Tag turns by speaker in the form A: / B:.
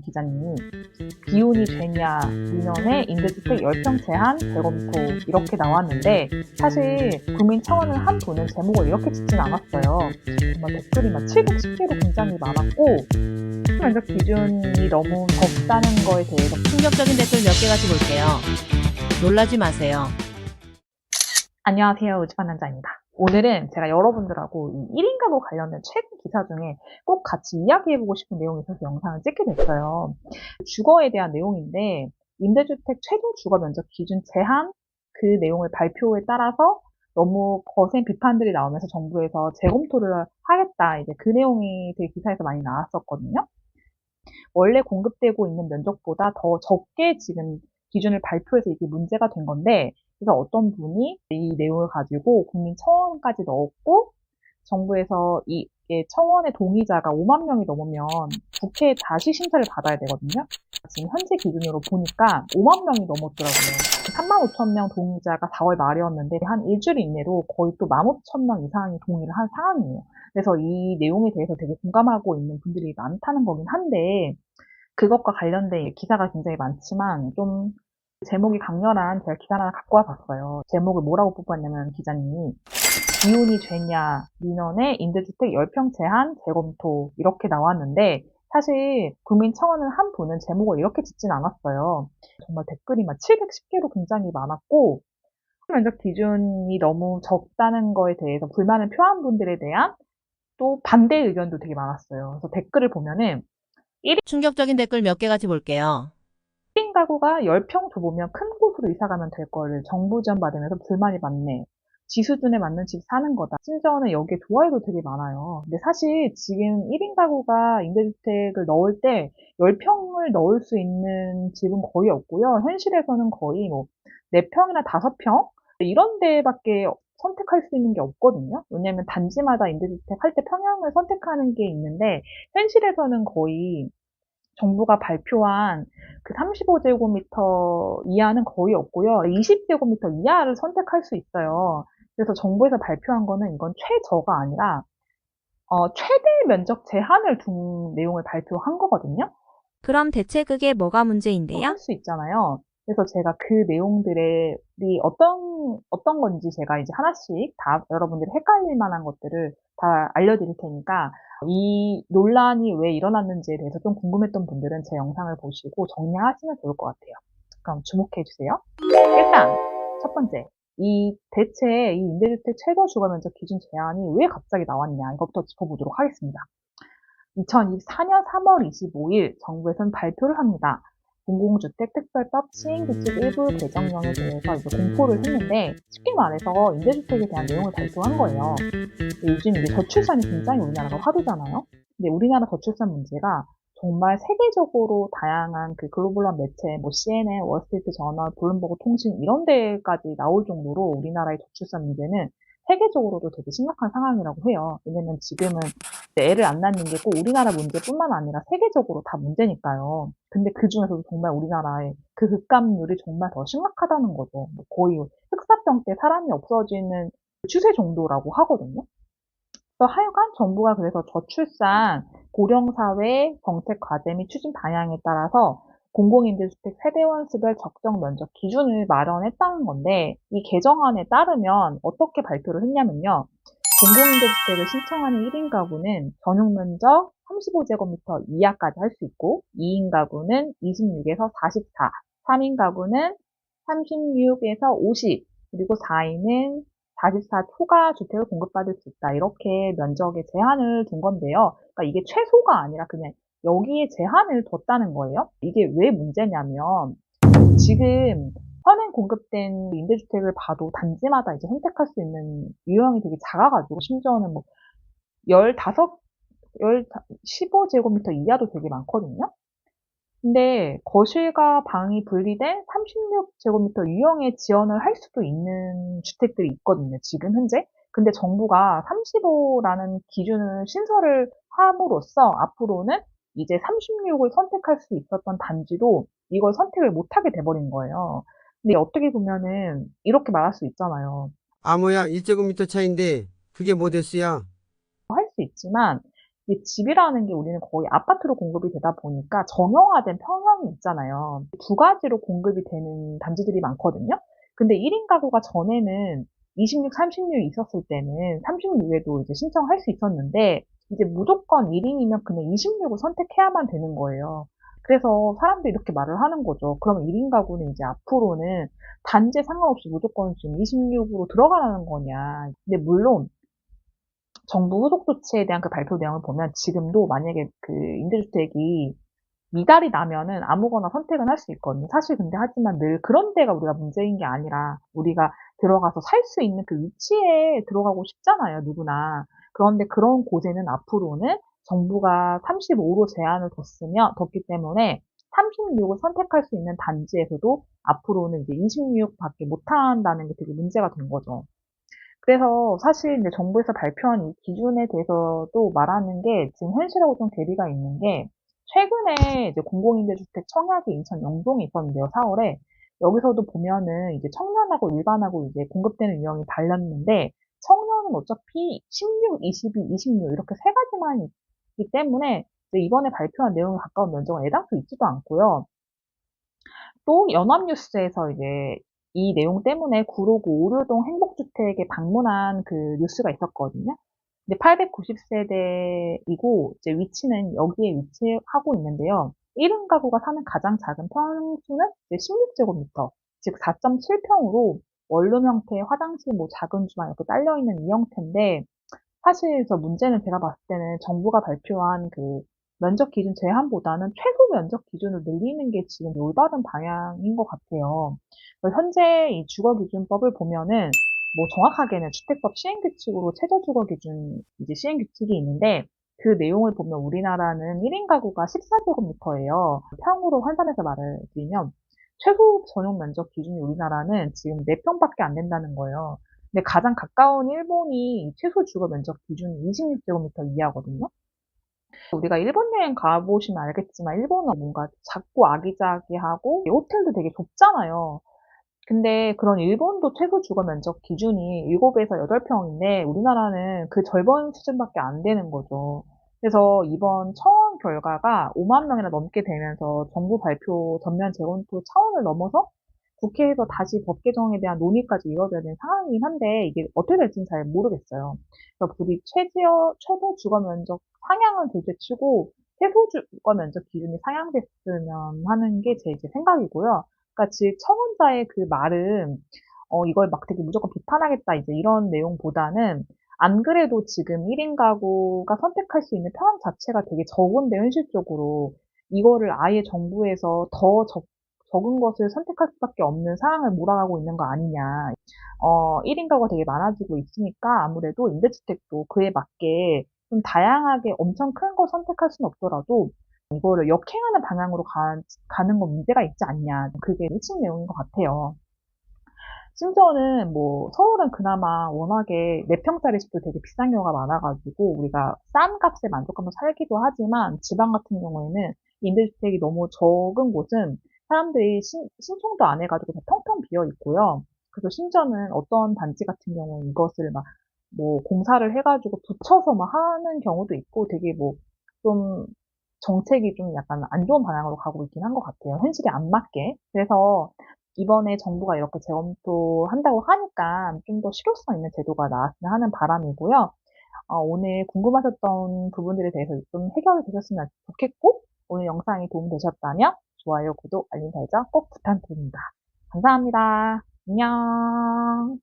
A: 기자님이 기온이 되냐 민원에 임대주택 10평 제한 재검토 이렇게 나왔는데 사실 국민청원을 한 분은 제목을 이렇게 짓진 않았어요. 정말 댓글이 막 710개로 굉장히 많았고 면적 기준이 너무 적다는 거에 대해서
B: 충격적인 댓글 몇 개 가지 볼게요. 놀라지 마세요.
A: 안녕하세요. 우주판단자입니다. 오늘은 제가 여러분들하고 이 1인 가구 관련된 최근 기사 중에 꼭 같이 이야기해보고 싶은 내용이 있어서 영상을 찍게 됐어요. 주거에 대한 내용인데 임대주택 최종 주거 면적 기준 제한 그 내용을 발표에 따라서 너무 거센 비판들이 나오면서 정부에서 재검토를 하겠다. 이제 그 내용이 되게 기사에서 많이 나왔었거든요. 원래 공급되고 있는 면적보다 더 적게 지금 기준을 발표해서 이게 문제가 된 건데, 그래서 어떤 분이 이 내용을 가지고 국민청원까지 넣었고, 정부에서 이게 청원의 동의자가 5만 명이 넘으면 국회에 다시 심사를 받아야 되거든요. 지금 현재 기준으로 보니까 5만 명이 넘었더라고요. 3만 5천 명 동의자가 4월 말이었는데 한 일주일 이내로 거의 또 15,000명 이상이 동의를 한 상황이에요. 그래서 이 내용에 대해서 되게 공감하고 있는 분들이 많다는 거긴 한데 그것과 관련된 기사가 굉장히 많지만 좀 제목이 강렬한 제가 기사 하나 갖고 와봤어요. 제목을 뭐라고 뽑았냐면 기자님이 기온이 되냐 민원에 임대주택 10평 제한 재검토 이렇게 나왔는데 사실 국민청원을 한 분은 제목을 이렇게 짓진 않았어요. 정말 댓글이 막 710개로 굉장히 많았고 면적 기준이 너무 적다는 거에 대해서 불만을 표한 분들에 대한 또 반대 의견도 되게 많았어요. 그래서 댓글을 보면은
B: 충격적인 댓글 몇 개 가지 볼게요.
A: 1인 가구가 10평 좁으면 큰 곳으로 이사 가면 될 거를 정부 지원 받으면서 불만이 많네. 지 수준에 맞는 집 사는 거다. 심지어는 여기에 좋아요도 되게 많아요. 근데 사실 지금 1인 가구가 임대주택을 넣을 때 10평을 넣을 수 있는 집은 거의 없고요. 현실에서는 거의 뭐 4평이나 5평? 이런 데밖에 선택할 수 있는 게 없거든요. 왜냐하면 단지마다 임대주택 할 때 평형을 선택하는 게 있는데 현실에서는 거의 정부가 발표한 그 35제곱미터 이하는 거의 없고요. 20제곱미터 이하를 선택할 수 있어요. 그래서 정부에서 발표한 거는 이건 최저가 아니라 최대 면적 제한을 둔 내용을 발표한 거거든요.
C: 그럼 대체 그게 뭐가 문제인데요?
A: 할 수 있잖아요. 그래서 제가 그 내용들이 어떤 건지 제가 이제 하나씩 다 여러분들이 헷갈릴 만한 것들을 다 알려드릴 테니까 이 논란이 왜 일어났는지에 대해서 좀 궁금했던 분들은 제 영상을 보시고 정리하시면 좋을 것 같아요. 그럼 주목해 주세요. 일단 첫 번째, 대체 이 임대주택 최저 주거면적 기준 제한이 왜 갑자기 나왔냐 이것부터 짚어보도록 하겠습니다. 2024년 3월 25일 정부에서는 발표를 합니다. 공공주택 특별법 시행규칙 일부 개정령에 대해서 이제 공포를 했는데 쉽게 말해서 임대주택에 대한 내용을 발표한 거예요. 요즘 이제 저출산이 굉장히 우리나라가 화두잖아요. 근데 우리나라 저출산 문제가 정말 세계적으로 다양한 그 글로벌한 매체, 뭐 CNN, 월스트리트 저널, 블룸버그 통신 이런 데까지 나올 정도로 우리나라의 저출산 문제는 세계적으로도 되게 심각한 상황이라고 해요. 왜냐면 지금은 애를 안 낳는 게 꼭 우리나라 문제뿐만 아니라 세계적으로 다 문제니까요. 근데 그 중에서도 정말 우리나라의 그 극감률이 정말 더 심각하다는 거죠. 뭐 거의 흑사병 때 사람이 없어지는 추세 정도라고 하거든요. 그래서 하여간 정부가 그래서 저출산, 고령사회 정책 과제 및 추진 방향에 따라서 공공임대주택 세대원 수별 적정 면적 기준을 마련했다는 건데 이 개정안에 따르면 어떻게 발표를 했냐면요. 공공임대주택을 신청하는 1인 가구는 전용 면적 35제곱미터 이하까지 할 수 있고 2인 가구는 26에서 44, 3인 가구는 36에서 50, 그리고 4인은 44 초과 주택을 공급받을 수 있다. 이렇게 면적에 제한을 둔 건데요. 그러니까 이게 최소가 아니라 그냥 여기에 제한을 뒀다는 거예요. 이게 왜 문제냐면 지금 현행 공급된 임대주택을 봐도 단지마다 이제 선택할 수 있는 유형이 되게 작아가지고 심지어는 뭐 15, 15제곱미터 이하도 되게 많거든요. 근데 거실과 방이 분리된 36제곱미터 유형의 지원을 할 수도 있는 주택들이 있거든요, 지금 현재. 근데 정부가 35라는 기준을 신설을 함으로써 앞으로는 이제 36을 선택할 수 있었던 단지도 이걸 선택을 못하게 돼버린 거예요. 근데 어떻게 보면은 이렇게 말할 수 있잖아요.
D: 뭐야 1제곱미터 차인데 그게 뭐 됐어야?
A: 할 수 있지만 이 집이라는 게 우리는 거의 아파트로 공급이 되다 보니까 정형화된 평형이 있잖아요. 두 가지로 공급이 되는 단지들이 많거든요. 근데 1인 가구가 전에는 26, 36이 있었을 때는 36에도 이제 신청할 수 있었는데 이제 무조건 1인이면 그냥 26을 선택해야만 되는 거예요. 그래서 사람들이 이렇게 말을 하는 거죠. 그러면 1인 가구는 이제 앞으로는 단지에 상관없이 무조건 지금 26으로 들어가라는 거냐. 근데 물론 정부 후속 조치에 대한 그 발표 내용을 보면 지금도 만약에 그 임대주택이 미달이 나면은 아무거나 선택은 할 수 있거든요. 사실 근데 하지만 늘 그런 데가 우리가 문제인 게 아니라 우리가 들어가서 살 수 있는 그 위치에 들어가고 싶잖아요, 누구나. 그런데 그런 곳에는 앞으로는 정부가 35로 제한을 뒀기 때문에 36을 선택할 수 있는 단지에서도 앞으로는 이제 26밖에 못 한다는 게 되게 문제가 된 거죠. 그래서 사실 이제 정부에서 발표한 이 기준에 대해서도 말하는 게 지금 현실하고 좀 괴리가 있는 게 최근에 이제 공공임대주택 청약이 인천 영동에 있었는데요, 4월에. 여기서도 보면은 이제 청년하고 일반하고 이제 공급되는 유형이 달랐는데 청년은 어차피 16, 22, 26 이렇게 세 가지만 있기 때문에 이제 이번에 발표한 내용에 가까운 면적은 애당초 있지도 않고요. 또 연합뉴스에서 이제 이 내용 때문에 구로구 오류동 행복주택에 방문한 그 뉴스가 있었거든요. 근데 890세대이고 이제 위치는 여기에 위치하고 있는데요. 1인 가구가 사는 가장 작은 평수는 이제 16제곱미터, 즉 4.7평으로 원룸 형태의 화장실, 뭐 작은 주방 이렇게 딸려 있는 이 형태인데 사실 저 문제는 제가 봤을 때는 정부가 발표한 그 면적 기준 제한보다는 최소 면적 기준을 늘리는 게 지금 올바른 방향인 것 같아요. 현재 이 주거기준법을 보면은 뭐 정확하게는 주택법 시행규칙으로 최저주거기준 이제 시행규칙이 있는데 그 내용을 보면 우리나라는 1인 가구가 14제곱미터예요. 평으로 환산해서 말을 드리면 최소 전용 면적 기준이 우리나라는 지금 4평밖에 안 된다는 거예요. 근데 가장 가까운 일본이 최소 주거 면적 기준이 26제곱미터 이하거든요. 우리가 일본 여행 가보시면 알겠지만 일본은 뭔가 작고 아기자기하고 호텔도 되게 좁잖아요. 근데 그런 일본도 최소 주거 면적 기준이 7에서 8평인데 우리나라는 그 절반 수준밖에 안 되는 거죠. 그래서 이번 청원 결과가 5만 명이나 넘게 되면서 정부 발표 전면 재검토 차원을 넘어서 국회에서 다시 법 개정에 대한 논의까지 이루어져야 되는 상황이긴 한데 이게 어떻게 될지는 잘 모르겠어요. 그래서 부디 최대 주거 면적 상향은 둘째치고 최소 주거 면적 기준이 상향됐으면 하는 게 제 이제 생각이고요. 그러니까 즉 청원자의 그 말은 이걸 막 되게 무조건 비판하겠다 이제 이런 내용보다는 안 그래도 지금 1인 가구가 선택할 수 있는 평형 자체가 되게 적은데 현실적으로 이거를 아예 정부에서 더 적은 것을 선택할 수밖에 없는 상황을 몰아가고 있는 거 아니냐. 1인 가구가 되게 많아지고 있으니까 아무래도 임대주택도 그에 맞게 좀 다양하게 엄청 큰 거 선택할 수는 없더라도 이거를 역행하는 방향으로 가는 건 문제가 있지 않냐. 그게 핵심 내용인 것 같아요. 심지어는 뭐 서울은 그나마 워낙에 4평짜리 집도 되게 비싼 경우가 많아가지고 우리가 싼 값에 만족하면서 살기도 하지만 지방 같은 경우에는 임대주택이 너무 적은 곳은 사람들이 신청도 안 해가지고 다 텅텅 비어 있고요. 그래서 심지어는 어떤 단지 같은 경우는 이것을 막 뭐 공사를 해가지고 붙여서 막 하는 경우도 있고 되게 뭐 좀 정책이 좀 약간 안 좋은 방향으로 가고 있긴 한 것 같아요. 현실에 안 맞게. 그래서 이번에 정부가 이렇게 재검토한다고 하니까 좀 더 실효성 있는 제도가 나왔으면 하는 바람이고요. 오늘 궁금하셨던 부분들에 대해서 좀 해결이 되셨으면 좋겠고, 오늘 영상이 도움되셨다면 좋아요, 구독, 알림 설정 꼭 부탁드립니다. 감사합니다. 안녕.